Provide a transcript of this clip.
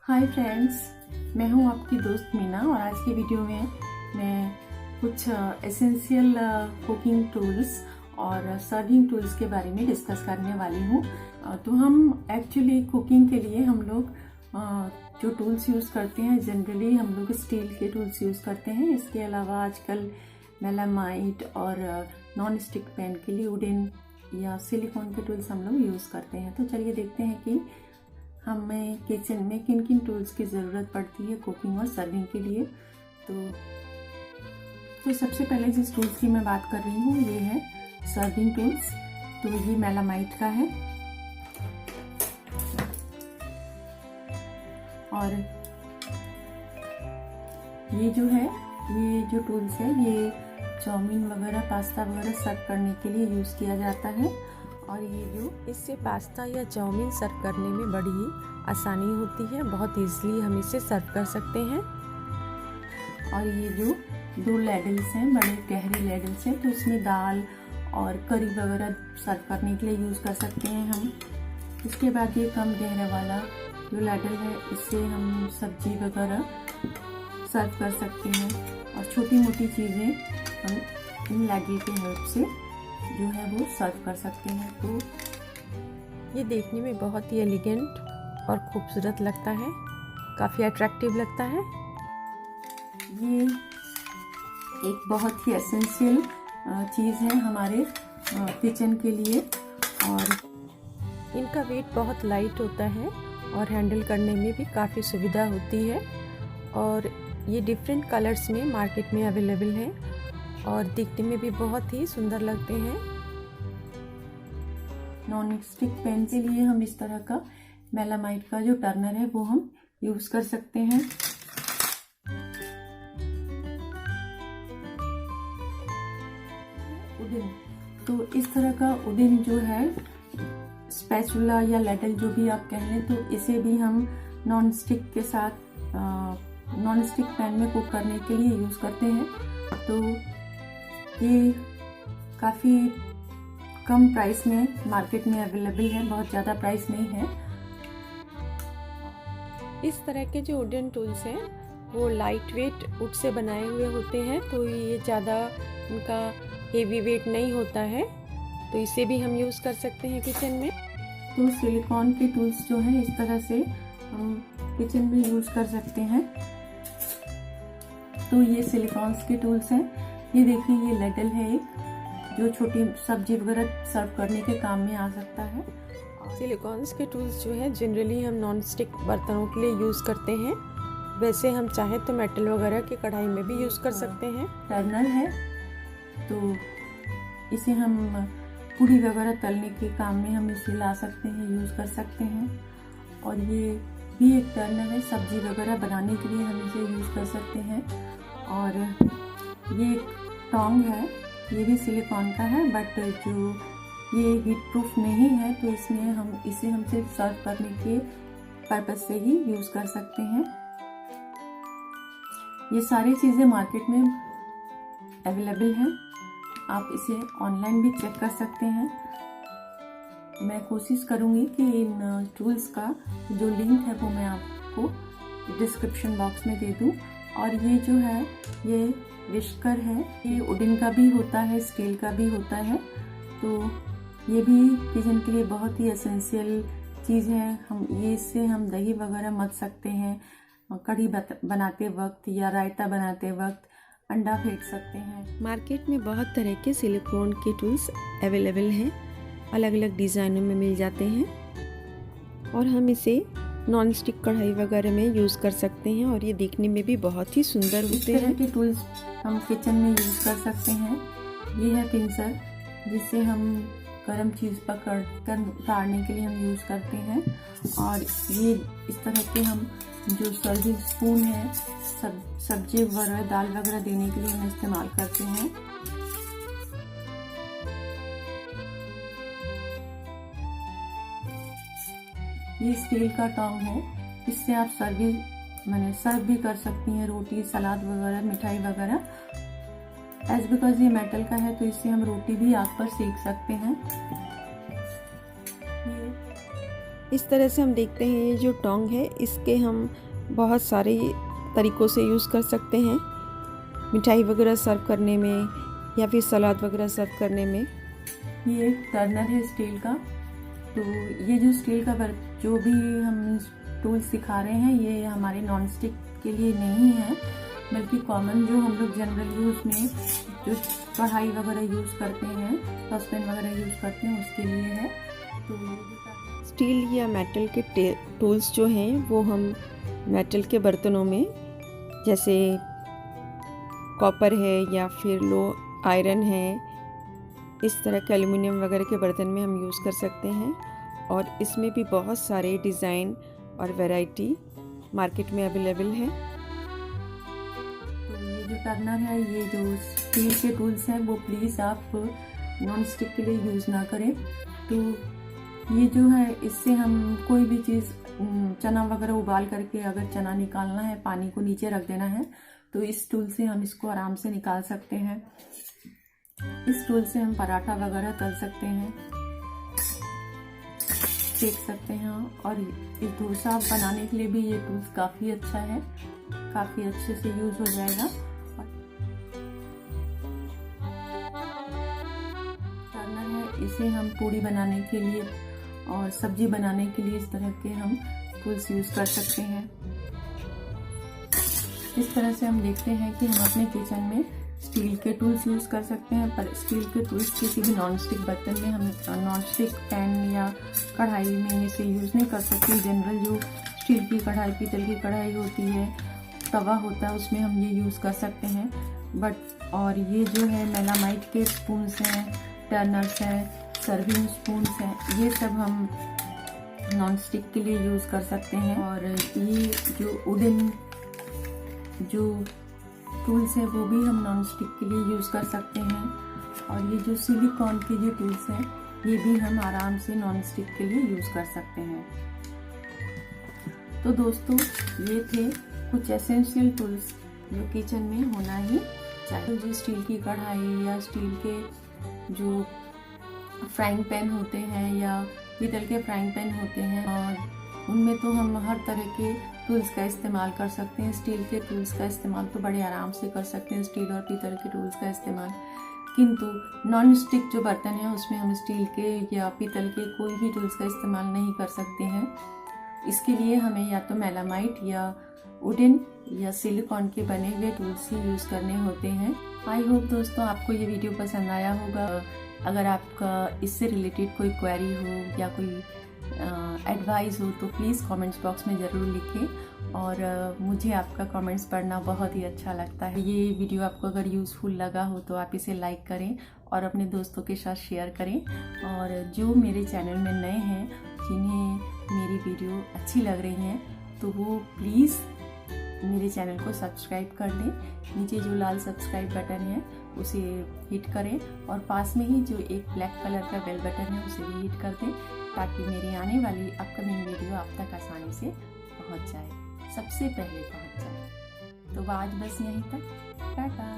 Hi friends, मैं हूं आपकी दोस्त मीना और आज की वीडियो में मैं कुछ एसेंशियल कुकिंग टूल्स और सर्विंग टूल्स के बारे में डिस्कस करने वाली हूं। तो हम एक्चुअली कुकिंग के लिए हम लोग जो टूल्स यूज़ करते हैं जनरली हम लोग स्टील के टूल्स यूज़ करते हैं। इसके अलावा आजकल मेलामाइट और नॉन स्टिक पैन के लिए वुडन या सिलिकॉन के टूल्स हम लोग यूज़ करते हैं। तो चलिए देखते हैं कि हमें किचन में किन किन टूल्स की ज़रूरत पड़ती है कुकिंग और सर्विंग के लिए। तो सबसे पहले जिस टूल्स की मैं बात कर रही हूँ ये है सर्विंग टूल्स। तो ये मेलामाइट का है और ये जो टूल्स है ये चाउमीन वगैरह पास्ता वगैरह सर्व करने के लिए यूज़ किया जाता है। और ये जो इससे पास्ता या चाउमीन सर्व करने में बड़ी ही आसानी होती है, बहुत इजीली हम इसे सर्व कर सकते हैं। और ये जो दो लेडल्स हैं, बड़े गहरे लेडल्स हैं, तो इसमें दाल और करी वगैरह सर्व करने के लिए यूज़ कर सकते हैं हम। इसके बाद ये कम गहरा वाला जो लेडल है इससे हम सब्जी वगैरह सर्व कर सकते हैं और छोटी मोटी चीज़ें हम इन लेडल के हेल्प से जो है वो सर्व कर सकते हैं। तो ये देखने में बहुत ही एलिगेंट और खूबसूरत लगता है, काफ़ी अट्रैक्टिव लगता है। ये एक बहुत ही एसेंशियल चीज़ है हमारे किचन के लिए और इनका वेट बहुत लाइट होता है और हैंडल करने में भी काफ़ी सुविधा होती है। और ये डिफरेंट कलर्स में मार्केट में अवेलेबल हैं और दिखने में भी बहुत ही सुंदर लगते हैं। नॉन स्टिक पैन के लिए हम इस तरह का मेलामाइट का जो टर्नर है वो हम यूज़ कर सकते हैं। उडिन, तो इस तरह का उडिन जो है स्पैचुला या लेडल जो भी आप कह लें, तो इसे भी हम नॉन स्टिक के साथ नॉन स्टिक पैन में कुक करने के लिए यूज़ करते हैं। तो ये काफ़ी कम प्राइस में मार्केट में अवेलेबल है, बहुत ज़्यादा प्राइस नहीं है। इस तरह के जो वुडन टूल्स हैं वो लाइट वेट वुड से बनाए हुए होते हैं, तो ये ज़्यादा उनका हेवी वेट नहीं होता है, तो इसे भी हम यूज़ कर सकते हैं किचन में। तो सिलिकॉन के टूल्स जो हैं इस तरह से हम किचन में यूज़ कर सकते हैं। तो ये सिलिकॉन्स के टूल्स हैं। ये देखिए, ये लेडल है एक जो छोटी सब्जी वगैरह सर्व करने के काम में आ सकता है। सिलिकॉन्स के टूल्स जो है जनरली हम नॉन स्टिक बर्तनों के लिए यूज़ करते हैं, वैसे हम चाहें तो मेटल वगैरह की कढ़ाई में भी यूज़ कर सकते हैं। टर्नर है तो इसे हम पूड़ी वगैरह तलने के काम में हम इसे ला सकते हैं, यूज़ कर सकते हैं। और ये भी एक टर्नर है, सब्जी वगैरह बनाने के लिए हम इसे यूज़ कर सकते हैं। और ये एक टोंग है, ये भी सिलिकॉन का है बट जो ये हीट प्रूफ नहीं है, तो इसमें हम सिर्फ सर्व करने के पर्पज से ही यूज़ कर सकते हैं। ये सारी चीज़ें मार्केट में अवेलेबल हैं, आप इसे ऑनलाइन भी चेक कर सकते हैं। मैं कोशिश करूँगी कि इन टूल्स का जो लिंक है वो मैं आपको डिस्क्रिप्शन बॉक्स में दे दूँ। और ये जो है ये विस्कर है, ये वुडन का भी होता है, स्टील का भी होता है। तो ये भी किचन के लिए बहुत ही एसेंशियल चीज़ है। इससे हम दही वगैरह मथ सकते हैं, कढ़ी बनाते वक्त या रायता बनाते वक्त अंडा फेंट सकते हैं। मार्केट में बहुत तरह के सिलिकॉन के टूल्स अवेलेबल हैं, अलग अलग डिज़ाइनों में मिल जाते हैं और हम इसे नॉन स्टिक कढ़ाई वगैरह में यूज़ कर सकते हैं और ये देखने में भी बहुत ही सुंदर होते हैं। के टूल्स हम किचन में यूज़ कर सकते हैं। ये है पिंसर, जिससे हम गरम चीज़ पकड़ कर उतारने के लिए हम यूज़ करते हैं। और ये इस तरह के हम जो सर्विंग स्पून है, सब्जी वगैरह दाल वगैरह देने के लिए हम इस्तेमाल करते हैं। ये स्टील का टोंग है, इससे आप सर्व भी कर सकती हैं रोटी, सलाद वगैरह, मिठाई वगैरह। एज बिकॉज ये मेटल का है तो इससे हम रोटी भी आग पर सेक सकते हैं। इस तरह से हम देखते हैं ये जो टोंग है इसके हम बहुत सारे तरीक़ों से यूज़ कर सकते हैं, मिठाई वगैरह सर्व करने में या फिर सलाद वगैरह सर्व करने में। ये एक टर्नर है स्टील का। तो ये जो स्टील का जो भी हम टूल्स दिखा रहे हैं ये हमारे नॉन स्टिक के लिए नहीं है, बल्कि कॉमन जो हम लोग जनरल यूज़ में जो कढ़ाई वगैरह यूज़ करते हैं, सॉसपैन वगैरह यूज़ करते हैं उसके लिए है। तो स्टील या मेटल के टूल्स जो हैं वो हम मेटल के बर्तनों में, जैसे कॉपर है या फिर लो आयरन है, इस तरह के एल्युमिनियम वगैरह के बर्तन में हम यूज़ कर सकते हैं। और इसमें भी बहुत सारे डिज़ाइन और वैरायटी मार्केट में अवेलेबल है। तो ये जो टर्नर है, ये जो स्टील के टूल्स हैं वो प्लीज़ आप नॉन स्टिक के लिए यूज़ ना करें। तो ये जो है इससे हम कोई भी चीज़, चना वगैरह उबाल करके अगर चना निकालना है, पानी को नीचे रख देना है, तो इस टूल से हम इसको आराम से निकाल सकते हैं। इस टूल से हम पराठा वगैरह तल सकते हैं, सेक सकते हैं। और इस डोसा बनाने के लिए भी ये टूल्स काफ़ी अच्छा है, काफ़ी अच्छे से यूज़ हो जाएगा। टर्नर है, इसे हम पूड़ी बनाने के लिए और सब्जी बनाने के लिए इस तरह के हम टूल्स यूज़ कर सकते हैं। इस तरह से हम देखते हैं कि हम अपने किचन में स्टील के टूल्स यूज़ कर सकते हैं, पर स्टील के टूल्स किसी भी नॉन स्टिक बर्तन में हम नॉन स्टिक पैन या कढ़ाई में इसे यूज़ नहीं कर सकते। जनरल जो स्टील की कढ़ाई, पीतल की कढ़ाई होती है, तवा होता है, उसमें हम ये यूज़ कर सकते हैं। बट और ये जो है मेलामाइट के स्पून्स हैं, टर्नर्स हैं, सर्विंग स्पून्स हैं, ये सब हम नॉन स्टिक के लिए यूज़ कर सकते हैं। और ये जो वुडन जो टूल्स हैं वो भी हम नॉन स्टिक के लिए यूज़ कर सकते हैं। और ये जो सिलिकॉन के जो टूल्स हैं ये भी हम आराम से नॉन स्टिक के लिए यूज़ कर सकते हैं। तो दोस्तों, ये थे कुछ एसेंशियल टूल्स जो किचन में होना ही चाहिए। जो स्टील की कढ़ाई या स्टील के जो फ्राइंग पैन होते हैं या पीतल के फ्राइंग पैन होते हैं, और उनमें तो हम हर तरह के टूल्स का इस्तेमाल कर सकते हैं। स्टील के टूल्स का इस्तेमाल तो बड़े आराम से कर सकते हैं, स्टील और पीतल के टूल्स का इस्तेमाल। किंतु नॉन स्टिक जो बर्तन है उसमें हम स्टील के या पीतल के कोई भी टूल्स का इस्तेमाल नहीं कर सकते हैं। इसके लिए हमें या तो मेलामाइट या वुडन या सिलिकॉन के बने हुए टूल्स ही यूज़ करने होते हैं। आई होप दोस्तों आपको ये वीडियो पसंद आया होगा। अगर आपका इससे रिलेटेड कोई क्वेरी हो या कोई एडवाइस हो तो प्लीज़ कमेंट्स बॉक्स में ज़रूर लिखें। और मुझे आपका कमेंट्स पढ़ना बहुत ही अच्छा लगता है। ये वीडियो आपको अगर यूज़फुल लगा हो तो आप इसे लाइक करें और अपने दोस्तों के साथ शेयर करें। और जो मेरे चैनल में नए हैं, जिन्हें मेरी वीडियो अच्छी लग रही हैं, तो वो प्लीज़ मेरे चैनल को सब्सक्राइब कर लें। नीचे जो लाल सब्सक्राइब बटन है उसे हिट करें और पास में ही जो एक ब्लैक कलर का बेल बटन है उसे भी हिट कर दें, ताकि मेरी आने वाली अपकमिंग वीडियो आप तक आसानी से पहुंच जाए, सबसे पहले पहुंच जाए। तो आज बस यहीं तक, टाटा।